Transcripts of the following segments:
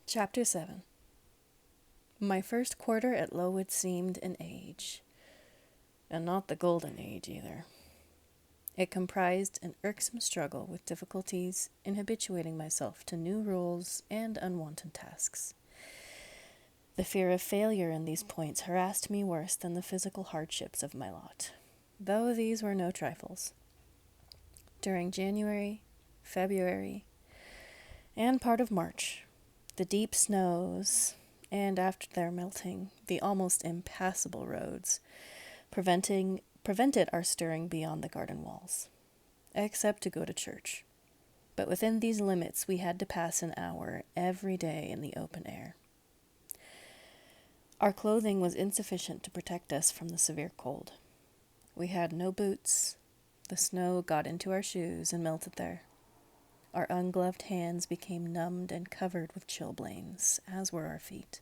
Chapter 7. My first quarter at Lowood seemed an age, and not the golden age either. It comprised an irksome struggle with difficulties in habituating myself to new rules and unwanted tasks. The fear of failure in these points harassed me worse than the physical hardships of my lot, though these were no trifles. During January, February, and part of March, the deep snows, and after their melting, the almost impassable roads, prevented our stirring beyond the garden walls, except to go to church. But within these limits we had to pass an hour every day in the open air. Our clothing was insufficient to protect us from the severe cold. We had no boots. The snow got into our shoes and melted there. Our ungloved hands became numbed and covered with chilblains, as were our feet.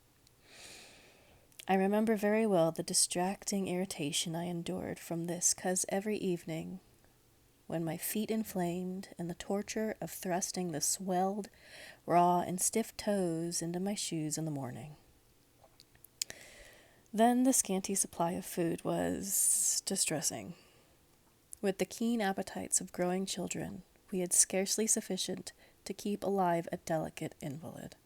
I remember very well the distracting irritation I endured from this, 'cause every evening, when my feet inflamed and the torture of thrusting the swelled, raw, and stiff toes into my shoes in the morning. Then the scanty supply of food was distressing. With the keen appetites of growing children, we had scarcely sufficient to keep alive a delicate invalid.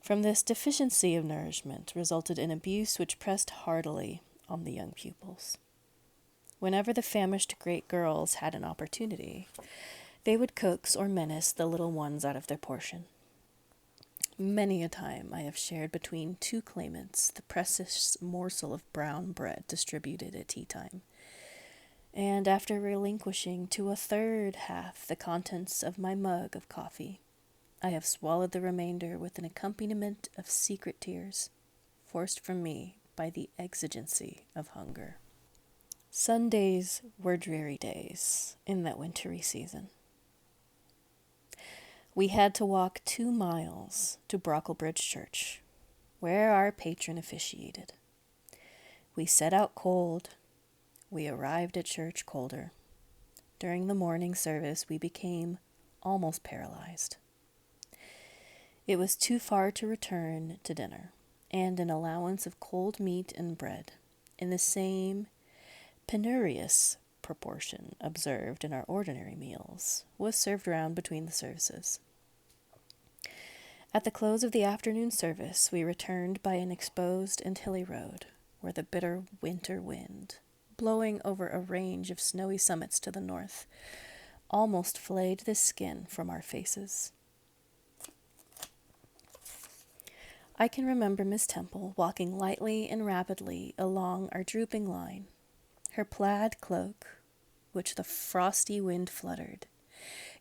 From this deficiency of nourishment resulted an abuse which pressed heartily on the young pupils. Whenever the famished great girls had an opportunity, they would coax or menace the little ones out of their portion. Many a time I have shared between two claimants the precious morsel of brown bread distributed at tea time, and after relinquishing to a third half the contents of my mug of coffee, I have swallowed the remainder with an accompaniment of secret tears, forced from me by the exigency of hunger. Sundays were dreary days in that wintry season. We had to walk 2 miles to Brocklebridge Church, where our patron officiated. We set out cold. We arrived at church colder. During the morning service, we became almost paralyzed. It was too far to return to dinner, and an allowance of cold meat and bread, in the same penurious proportion observed in our ordinary meals, was served round between the services. At the close of the afternoon service, we returned by an exposed and hilly road, where the bitter winter wind, blowing over a range of snowy summits to the north, almost flayed the skin from our faces. I can remember Miss Temple walking lightly and rapidly along our drooping line, her plaid cloak, which the frosty wind fluttered,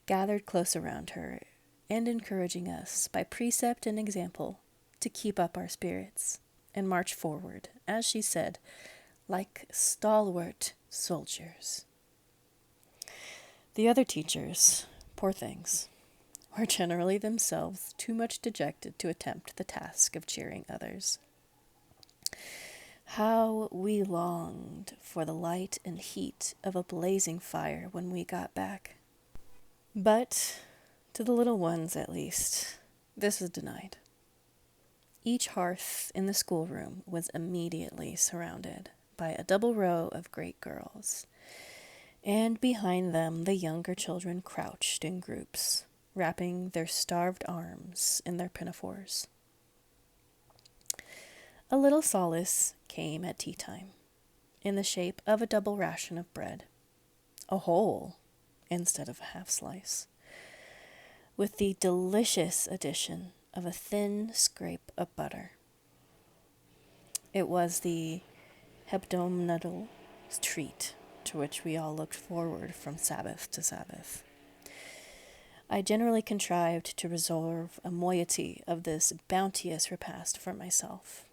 gathered close around her, and encouraging us, by precept and example, to keep up our spirits, and march forward, as she said, like stalwart soldiers. The other teachers, poor things, were generally themselves too much dejected to attempt the task of cheering others. How we longed for the light and heat of a blazing fire when we got back. But, to the little ones at least, this was denied. Each hearth in the schoolroom was immediately surrounded by a double row of great girls, and behind them the younger children crouched in groups, wrapping their starved arms in their pinafores. A little solace came at tea time, in the shape of a double ration of bread, a whole instead of a half slice, with the delicious addition of a thin scrape of butter. It was the hebdomadal treat to which we all looked forward from Sabbath to Sabbath. I generally contrived to reserve a moiety of this bounteous repast for myself,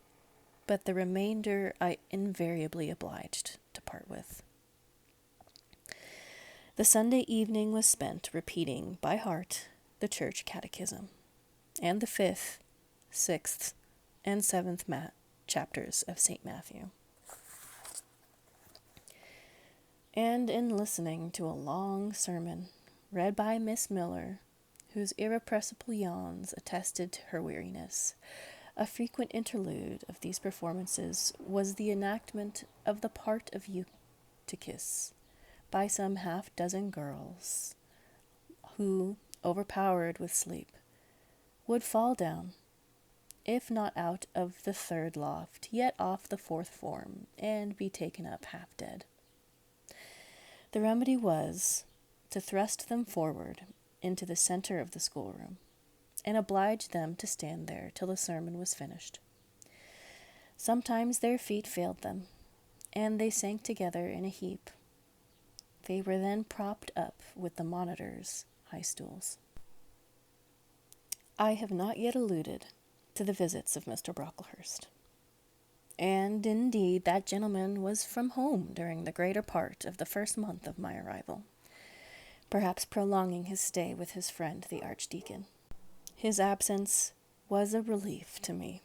but the remainder I invariably obliged to part with. The Sunday evening was spent repeating by heart the church catechism, and the 5th, 6th, and 7th chapters of St. Matthew. And in listening to a long sermon read by Miss Miller, whose irrepressible yawns attested to her weariness. A frequent interlude of these performances was the enactment of the part of Eutychus by some half-dozen girls who, overpowered with sleep, would fall down, if not out of the third loft, yet off the fourth form, and be taken up half dead. The remedy was to thrust them forward into the center of the schoolroom, and oblige them to stand there till the sermon was finished. Sometimes their feet failed them, and they sank together in a heap. They were then propped up with the monitors' high stools. I have not yet alluded to the visits of Mr. Brocklehurst. And indeed that gentleman was from home during the greater part of the first month of my arrival, perhaps prolonging his stay with his friend the Archdeacon. His absence was a relief to me.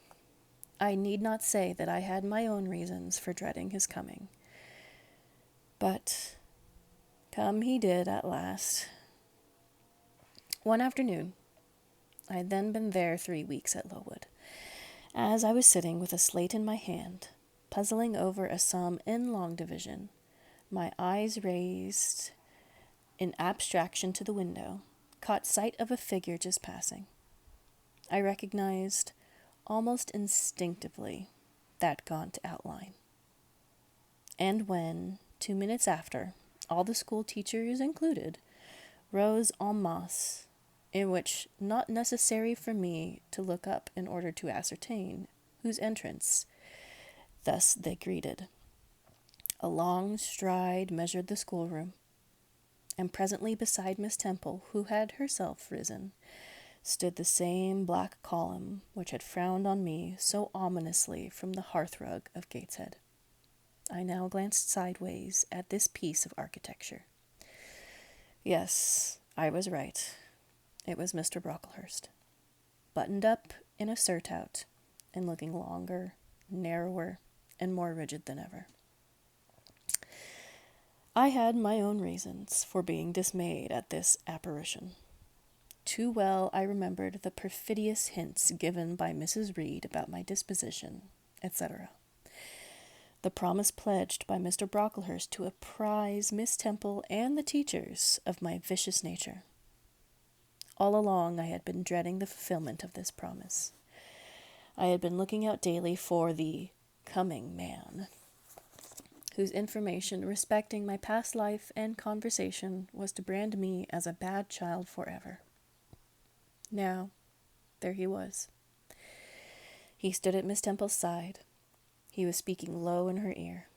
I need not say that I had my own reasons for dreading his coming. But come he did at last. One afternoon, I had then been there 3 weeks at Lowood, as I was sitting with a slate in my hand, puzzling over a sum in long division, my eyes raised in abstraction to the window, caught sight of a figure just passing. I recognized, almost instinctively, that gaunt outline. And when, 2 minutes after, all the school teachers included, rose en masse, in which not necessary for me to look up in order to ascertain whose entrance thus they greeted. A long stride measured the schoolroom, and presently beside Miss Temple, who had herself risen, stood the same black column which had frowned on me so ominously from the hearthrug of Gateshead. I now glanced sideways at this piece of architecture. Yes, I was right. It was Mr. Brocklehurst, buttoned up in a surtout, and looking longer, narrower, and more rigid than ever. I had my own reasons for being dismayed at this apparition. Too well I remembered the perfidious hints given by Mrs. Reed about my disposition, etc. The promise pledged by Mr. Brocklehurst to apprise Miss Temple and the teachers of my vicious nature. All along I had been dreading the fulfillment of this promise. I had been looking out daily for the coming man, whose information respecting my past life and conversation was to brand me as a bad child forever. Now, there he was. He stood at Miss Temple's side. He was speaking low in her ear.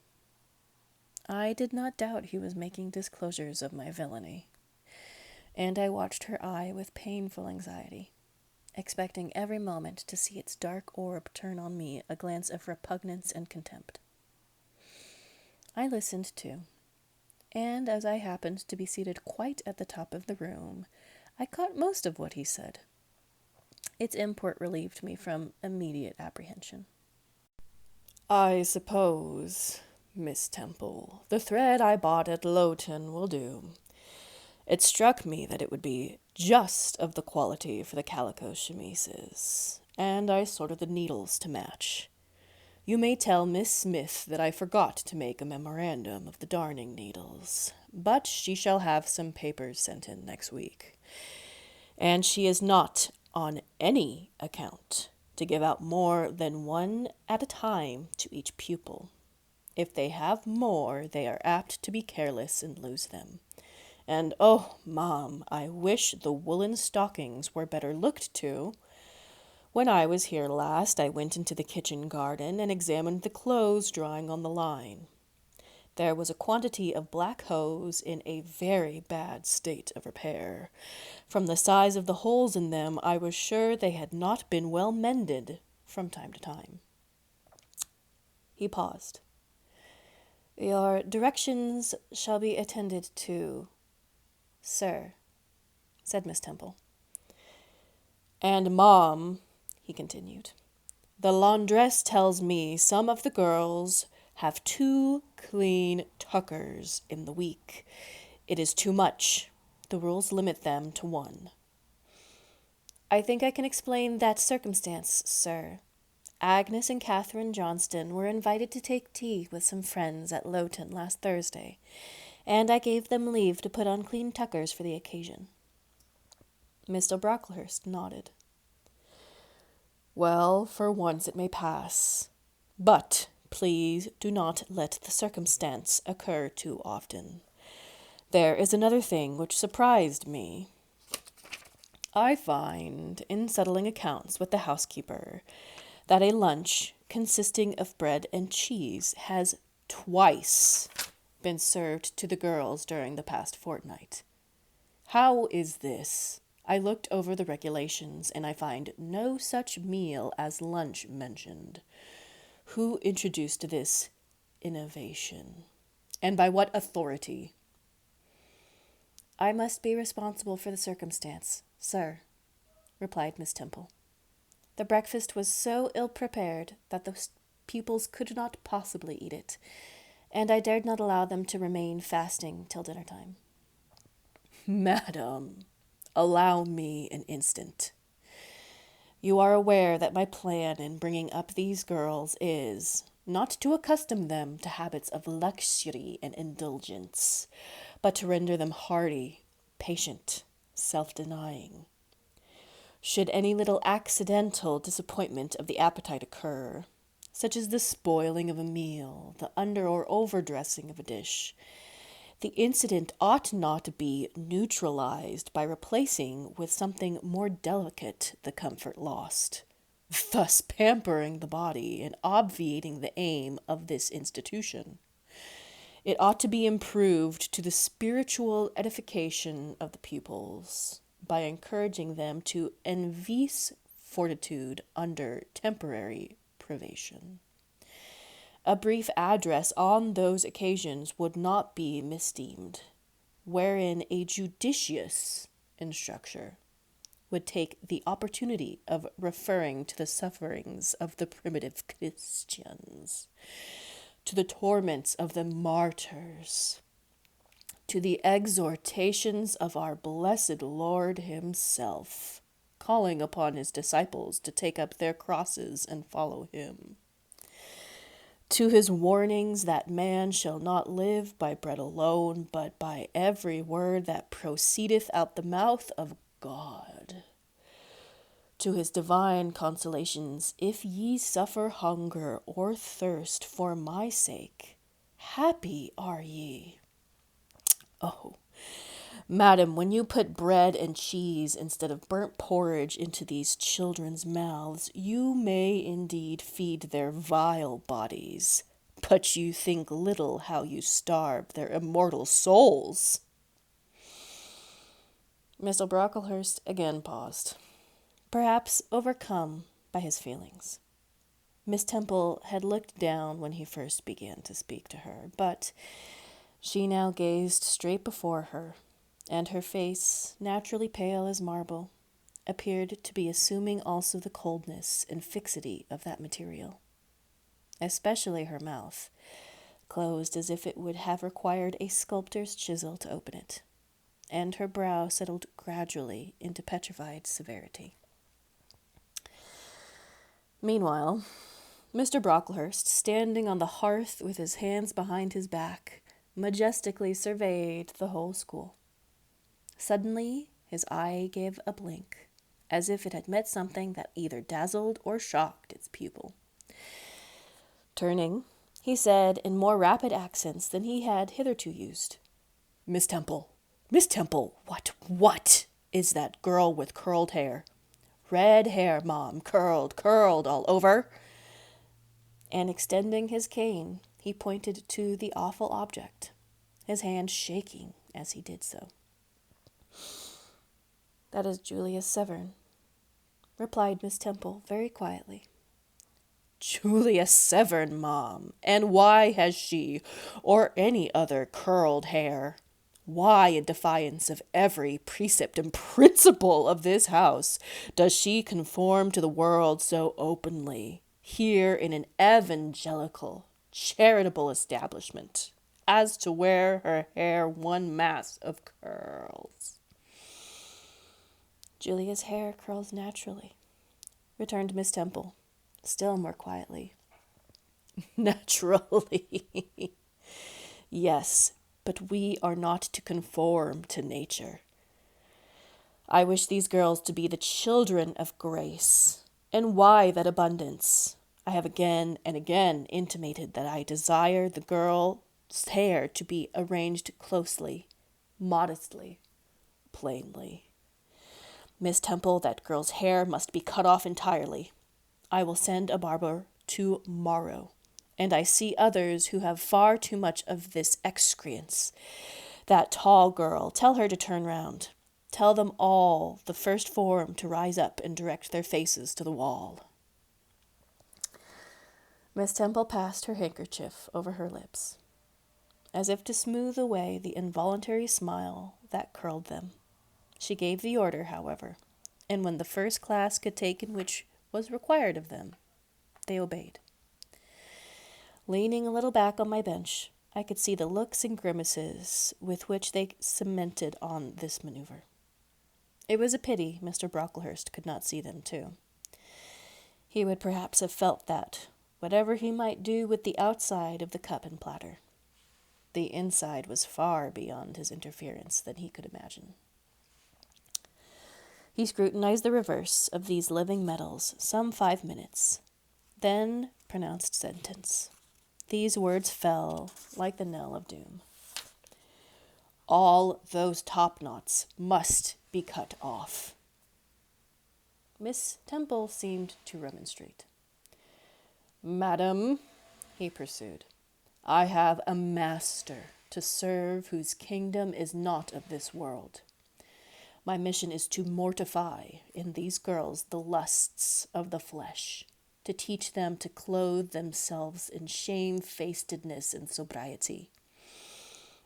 I did not doubt he was making disclosures of my villainy, and I watched her eye with painful anxiety, expecting every moment to see its dark orb turn on me a glance of repugnance and contempt. I listened too, and as I happened to be seated quite at the top of the room, I caught most of what he said. Its import relieved me from immediate apprehension. "I suppose, Miss Temple, the thread I bought at Lowton will do. It struck me that it would be just of the quality for the calico chemises, and I sorted the needles to match. You may tell Miss Smith that I forgot to make a memorandum of the darning needles, but she shall have some papers sent in next week. And she is not, on any account, to give out more than one at a time to each pupil. If they have more, they are apt to be careless and lose them. And, oh, Mom, I wish the woolen stockings were better looked to. When I was here last, I went into the kitchen garden and examined the clothes drying on the line. There was a quantity of black hose in a very bad state of repair. From the size of the holes in them, I was sure they had not been well mended from time to time." He paused. "Your directions shall be attended to, sir," said Miss Temple. "And, Mom," he continued, "the laundress tells me some of the girls have 2 clean tuckers in the week. It is too much. The rules limit them to 1. I think I can explain that circumstance, sir. Agnes and Catherine Johnston were invited to take tea with some friends at Lowton last Thursday, and I gave them leave to put on clean tuckers for the occasion. Mr. Brocklehurst nodded. Well, for once it may pass. But please do not let the circumstance occur too often. There is another thing which surprised me. I find, in settling accounts with the housekeeper, that a lunch consisting of bread and cheese has twice been served to the girls during the past fortnight. How is this? I looked over the regulations, and I find no such meal as lunch mentioned. Who introduced this innovation? And by what authority? I must be responsible for the circumstance, sir, replied Miss Temple. The breakfast was so ill-prepared that the pupils could not possibly eat it, and I dared not allow them to remain fasting till dinner time. Madam, allow me an instant. You are aware that my plan in bringing up these girls is not to accustom them to habits of luxury and indulgence, but to render them hardy, patient, self-denying. Should any little accidental disappointment of the appetite occur, such as the spoiling of a meal, the under or overdressing of a dish, the incident ought not to be neutralized by replacing with something more delicate the comfort lost, thus pampering the body and obviating the aim of this institution. It ought to be improved to the spiritual edification of the pupils by encouraging them to envice fortitude under temporary privation. A brief address on those occasions would not be misdeemed, wherein a judicious instructor would take the opportunity of referring to the sufferings of the primitive Christians, to the torments of the martyrs, to the exhortations of our blessed Lord himself, calling upon his disciples to take up their crosses and follow him, to his warnings that man shall not live by bread alone, but by every word that proceedeth out the mouth of God, to his divine consolations, if ye suffer hunger or thirst for my sake, happy are ye. Oh, madam, when you put bread and cheese instead of burnt porridge into these children's mouths, you may indeed feed their vile bodies, but you think little how you starve their immortal souls. Mr. Brocklehurst again paused, perhaps overcome by his feelings. Miss Temple had looked down when he first began to speak to her, but she now gazed straight before her, and her face, naturally pale as marble, appeared to be assuming also the coldness and fixity of that material, especially her mouth, closed as if it would have required a sculptor's chisel to open it, and her brow settled gradually into petrified severity. Meanwhile, Mr. Brocklehurst, standing on the hearth with his hands behind his back, majestically surveyed the whole school. Suddenly, his eye gave a blink, as if it had met something that either dazzled or shocked its pupil. Turning, he said in more rapid accents than he had hitherto used, Miss Temple, what is that girl with curled hair? Red hair, Mom, curled all over. And extending his cane, he pointed to the awful object, his hand shaking as he did so. That is Julia Severn, replied Miss Temple very quietly. Julia Severn, Mom, and why has she, or any other, curled hair? Why, in defiance of every precept and principle of this house, does she conform to the world so openly, here in an evangelical, charitable establishment, as to wear her hair one mass of curls? Julia's hair curls naturally, returned Miss Temple, still more quietly. Naturally. Yes, but we are not to conform to nature. I wish these girls to be the children of grace. And why that abundance? I have again and again intimated that I desire the girl's hair to be arranged closely, modestly, plainly. Miss Temple, that girl's hair must be cut off entirely. I will send a barber to-morrow, and I see others who have far too much of this excrescence. That tall girl, tell her to turn round. Tell them all, the first form, to rise up and direct their faces to the wall. Miss Temple passed her handkerchief over her lips, as if to smooth away the involuntary smile that curled them. She gave the order, however, and when the first class could take in which was required of them, they obeyed. Leaning a little back on my bench, I could see the looks and grimaces with which they cemented on this maneuver. It was a pity Mr. Brocklehurst could not see them, too. He would perhaps have felt that, whatever he might do with the outside of the cup and platter, the inside was far beyond his interference than he could imagine. He scrutinized the reverse of these living metals some 5 minutes, then pronounced sentence. These words fell like the knell of doom. All those top knots must be cut off. Miss Temple seemed to remonstrate. Madam, he pursued, I have a master to serve whose kingdom is not of this world. My mission is to mortify in these girls the lusts of the flesh, to teach them to clothe themselves in shamefacedness and sobriety,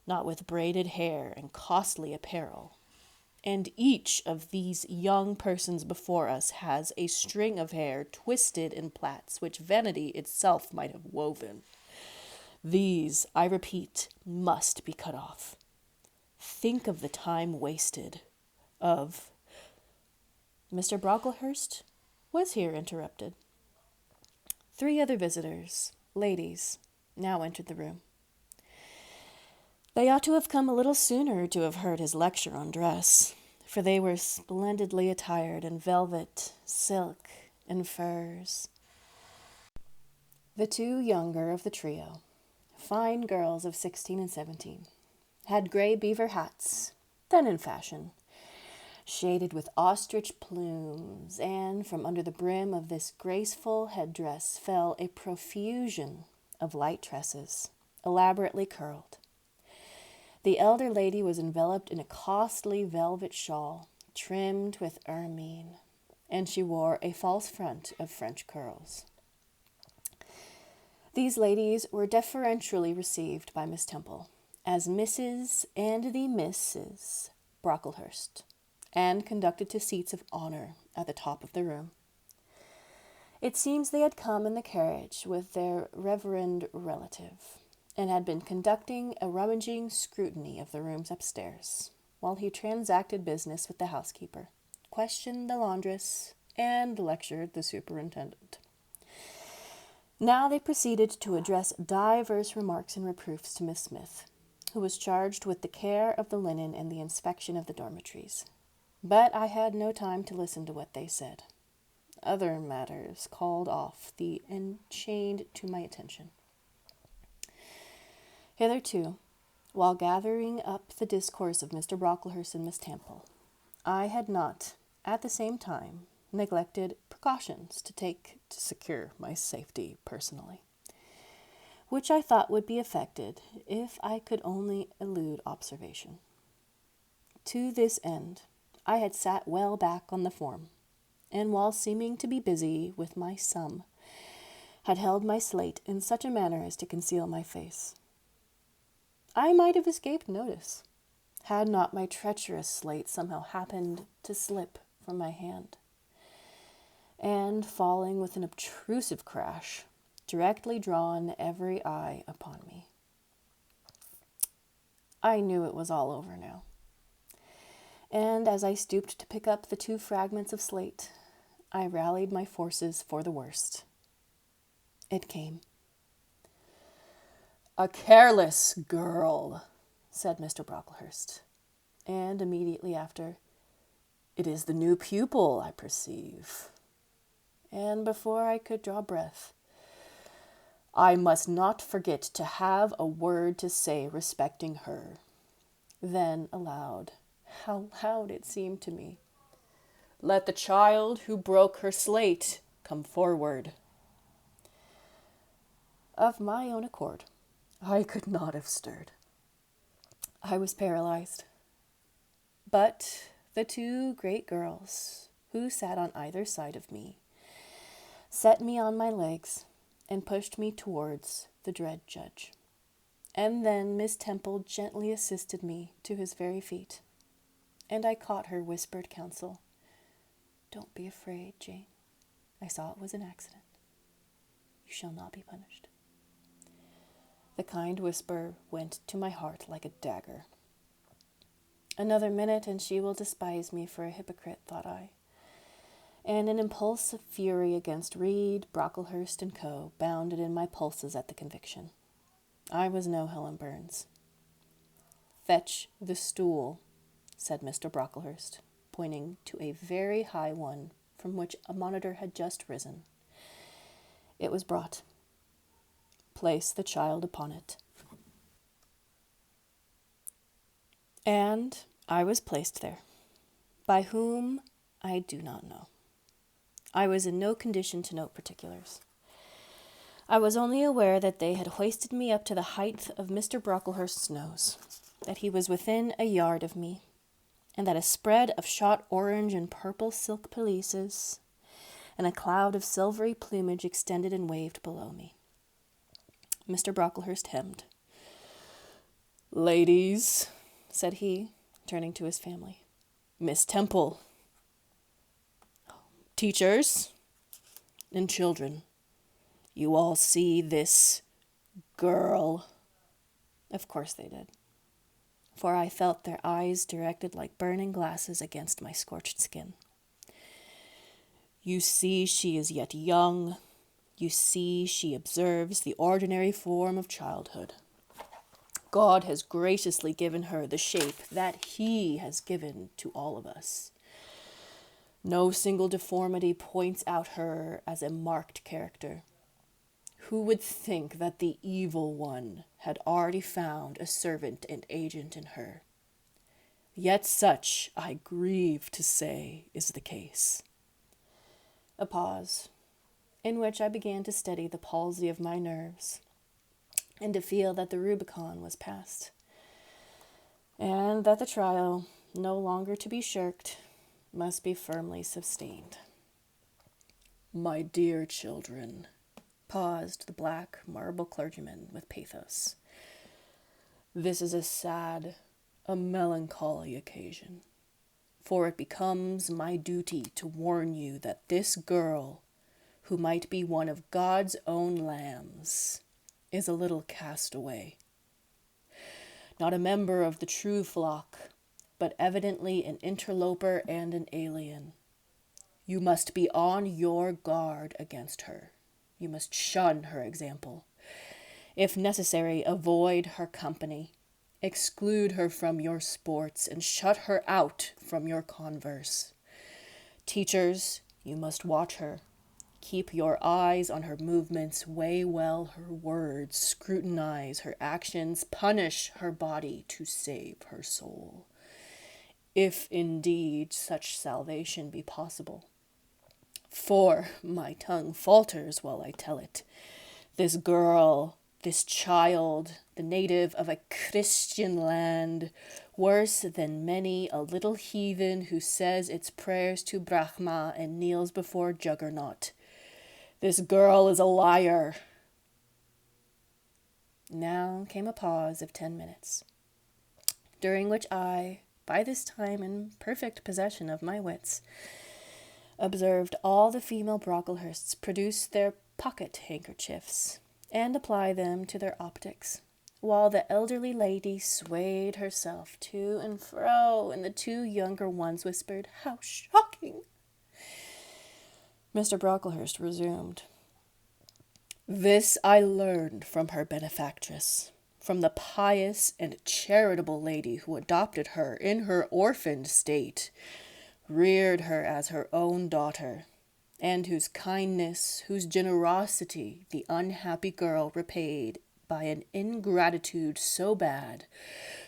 not with braided hair and costly apparel. And each of these young persons before us has a string of hair twisted in plaits which vanity itself might have woven. These, I repeat, must be cut off. Think of the time wasted, of... Mr. Brocklehurst was here interrupted. 3 other visitors, ladies, now entered the room. They ought to have come a little sooner to have heard his lecture on dress, for they were splendidly attired in velvet, silk, and furs. The 2 younger of the trio, fine girls of 16 and 17, had gray beaver hats, then in fashion, shaded with ostrich plumes, and from under the brim of this graceful headdress fell a profusion of light tresses, elaborately curled. The elder lady was enveloped in a costly velvet shawl, trimmed with ermine, and she wore a false front of French curls. These ladies were deferentially received by Miss Temple as Mrs. and the Misses Brocklehurst, and conducted to seats of honor at the top of the room. It seems they had come in the carriage with their reverend relative, and had been conducting a rummaging scrutiny of the rooms upstairs, while he transacted business with the housekeeper, questioned the laundress, and lectured the superintendent. Now they proceeded to address divers remarks and reproofs to Miss Smith, who was charged with the care of the linen and the inspection of the dormitories. But I had no time to listen to what they said. Other matters called off the enchained to my attention. Hitherto, while gathering up the discourse of Mr. Brocklehurst and Miss Temple, I had not, at the same time, neglected precautions to take to secure my safety personally, which I thought would be effected if I could only elude observation. To this end, I had sat well back on the form, and while seeming to be busy with my sum, had held my slate in such a manner as to conceal my face. I might have escaped notice, had not my treacherous slate somehow happened to slip from my hand, and, falling with an obtrusive crash, directly drawn every eye upon me. I knew it was all over now, And as I stooped to pick up the 2 fragments of slate, I rallied my forces for the worst. It came. "A careless girl," said Mr. Brocklehurst. And immediately after, "It is the new pupil, I perceive." And before I could draw breath, "I must not forget to have a word to say respecting her." Then aloud, how loud it seemed to me, "Let the child who broke her slate come forward." Of my own accord, I could not have stirred. I was paralyzed. But the 2 great girls, who sat on either side of me, set me on my legs and pushed me towards the dread judge. And then Miss Temple gently assisted me to his very feet, and I caught her whispered counsel. "Don't be afraid, Jane. I saw it was an accident. You shall not be punished." The kind whisper went to my heart like a dagger. Another minute and she will despise me for a hypocrite, thought I. And an impulse of fury against Reed, Brocklehurst, and Co. bounded in my pulses at the conviction. I was no Helen Burns. "Fetch the stool," said Mr. Brocklehurst, pointing to a very high one from which a monitor had just risen. It was brought. "Place the child upon it." And I was placed there. By whom, I do not know. I was in no condition to note particulars. I was only aware that they had hoisted me up to the height of Mr. Brocklehurst's nose, that he was within a yard of me, and that a spread of shot orange and purple silk pelisses and a cloud of silvery plumage extended and waved below me. Mr. Brocklehurst hemmed. "Ladies," said he, turning to his family, "Miss Temple, teachers, and children, you all see this girl?" Of course they did, for I felt their eyes directed like burning glasses against my scorched skin. "You see she is yet young. You see she observes the ordinary form of childhood. God has graciously given her the shape that He has given to all of us. No single deformity points out her as a marked character. Who would think that the evil one had already found a servant and agent in her? Yet such, I grieve to say, is the case." A pause, in which I began to steady the palsy of my nerves, and to feel that the Rubicon was passed, and that the trial, no longer to be shirked, must be firmly sustained. "My dear children," paused the black marble clergyman with pathos, "this is a sad, a melancholy occasion, for it becomes my duty to warn you that this girl, who might be one of God's own lambs, is a little castaway. Not a member of the true flock, but evidently an interloper and an alien. You must be on your guard against her. You must shun her example. If necessary, avoid her company. Exclude her from your sports and shut her out from your converse. Teachers, you must watch her. Keep your eyes on her movements, weigh well her words, scrutinize her actions, punish her body to save her soul, if indeed such salvation be possible. For my tongue falters while I tell it. This girl, this child, the native of a Christian land, worse than many a little heathen who says its prayers to Brahma and kneels before Juggernaut. This girl is a liar." Now came a pause of 10 minutes, during which I, by this time in perfect possession of my wits, observed all the female Brocklehursts produce their pocket handkerchiefs and apply them to their optics, while the elderly lady swayed herself to and fro, and the two younger ones whispered, "How shocking!" Mr. Brocklehurst resumed. "This I learned from her benefactress, from the pious and charitable lady who adopted her in her orphaned state, reared her as her own daughter, and whose kindness, whose generosity the unhappy girl repaid by an ingratitude so bad,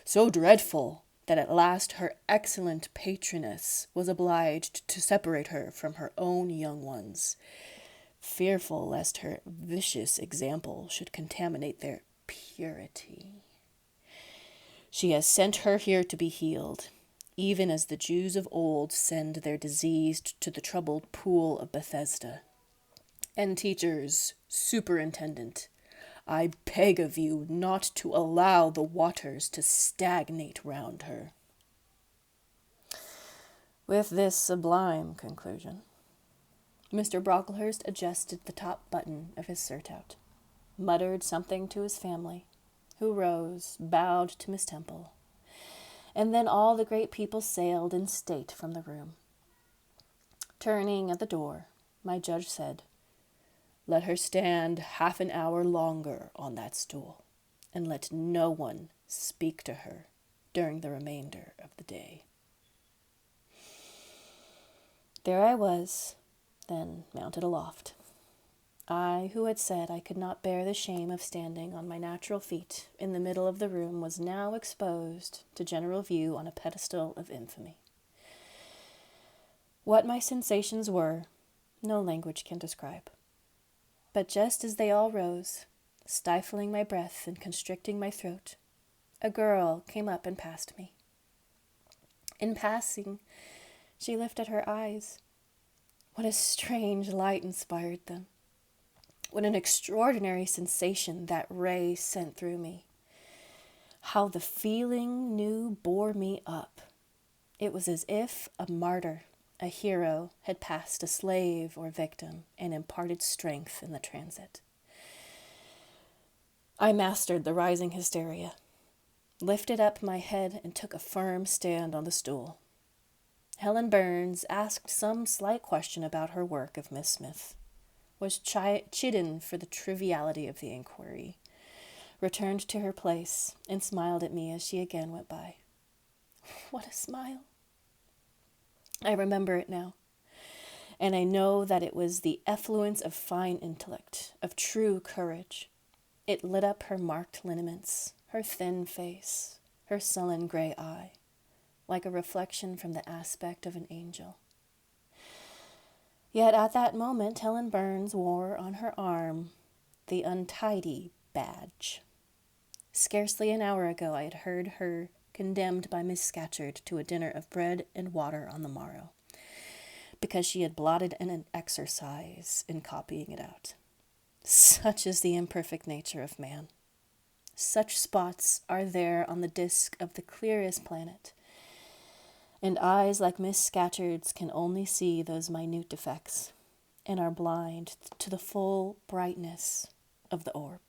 so dreadful, that at last her excellent patroness was obliged to separate her from her own young ones, fearful lest her vicious example should contaminate their purity. She has sent her here to be healed, even as the Jews of old send their diseased to the troubled pool of Bethesda. And teachers, superintendent, I beg of you not to allow the waters to stagnate round her." With this sublime conclusion, Mr. Brocklehurst adjusted the top button of his surtout, muttered something to his family, who rose, bowed to Miss Temple, and then all the great people sailed in state from the room. Turning at the door, my judge said, "Let her stand half an hour longer on that stool, and let no one speak to her during the remainder of the day." There I was, then mounted aloft. I, who had said I could not bear the shame of standing on my natural feet in the middle of the room, was now exposed to general view on a pedestal of infamy. What my sensations were, no language can describe. But just as they all rose, stifling my breath and constricting my throat, a girl came up and passed me. In passing, she lifted her eyes. What a strange light inspired them! What an extraordinary sensation that ray sent through me! How the feeling new bore me up! It was as if a martyr, a hero, had passed a slave or victim and imparted strength in the transit. I mastered the rising hysteria, lifted up my head, and took a firm stand on the stool. Helen Burns asked some slight question about her work of Miss Smith, was chidden for the triviality of the inquiry, returned to her place, and smiled at me as she again went by. What a smile! I remember it now, and I know that it was the effluence of fine intellect, of true courage. It lit up her marked lineaments, her thin face, her sullen gray eye, like a reflection from the aspect of an angel. Yet at that moment Helen Burns wore on her arm the untidy badge. Scarcely an hour ago I had heard her condemned by Miss Scatcherd to a dinner of bread and water on the morrow, because she had blotted an exercise in copying it out. Such is the imperfect nature of man. Such spots are there on the disk of the clearest planet, and eyes like Miss Scatcherd's can only see those minute defects, and are blind to the full brightness of the orb.